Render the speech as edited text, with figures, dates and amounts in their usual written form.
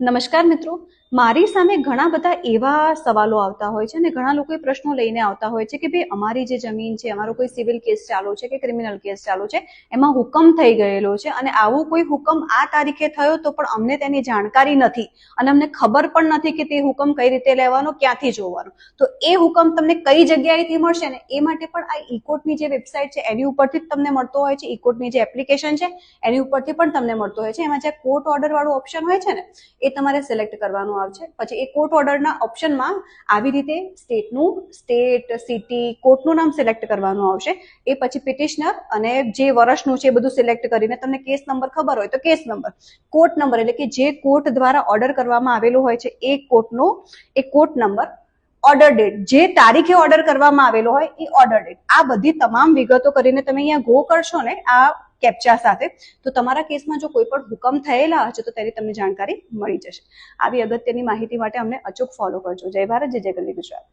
નમસ્કાર મિત્રો, મારી સામે ઘણા બધા એવા સવાલો આવતા હોય છે અને ઘણા લોકો પ્રશ્નો લઈને આવતા હોય છે કે ભાઈ અમારી જે જમીન છે, અમારો કોઈ સિવિલ કેસ ચાલુ છે કે ક્રિમિનલ કેસ ચાલુ છે, એમાં હુકમ થઈ ગયેલો છે અને આવો કોઈ હુકમ આ તારીખે થયો તો પણ અમને તેની જાણકારી નથી અને અમને ખબર પણ નથી કે તે હુકમ કઈ રીતે લેવાનો, ક્યાંથી જોવાનો. તો એ હુકમ તમને કઈ જગ્યાએથી મળશે ને એ માટે પણ આ ઈ-કોર્ટની જે વેબસાઇટ છે એની ઉપરથી જ તમને મળતો હોય છે. ઈ-કોર્ટની જે એપ્લિકેશન છે એની ઉપરથી પણ તમને મળતો હોય છે. એમાં જે કોર્ટ ઓર્ડર વાળું ઓપ્શન હોય છે ને એ તમારે સિલેક્ટ કરવાનું આવશે. પછી એ કોર્ટ ઓર્ડરના ઓપ્શનમાં આવી રીતે સ્ટેટ, સિટી, કોર્ટનું નામ સિલેક્ટ કરવાનું આવશે. એ પછી પિટિશનર અને જે વર્ષનું છે એ બધું સિલેક્ટ કરીને તમને કેસ નંબર ખબર હોય તો કેસ નંબર, કોર્ટ નંબર એટલે કે જે કોર્ટ દ્વારા ઓર્ડર કરવામાં આવેલો હોય છે એ કોર્ટ નંબર, ઓર્ડર ડેટ, જે તારીખે ઓર્ડર કરવામાં આવેલો હોય એ ઓર્ડર ડેટ, આ બધી તમામ વિગતો કરીને તમે અહીંયા ગો કરશો ને આ કેપ્ચા સાથે, તો તમારા કેસમાં જો કોઈ પણ હુકમ થયેલા હશે તો તેની તમને જાણકારી મળી જશે. આવી અગત્યની માહિતી માટે અમને અચૂક ફોલો કરજો. જય ભારત, જય ગરવી ગુજરાત.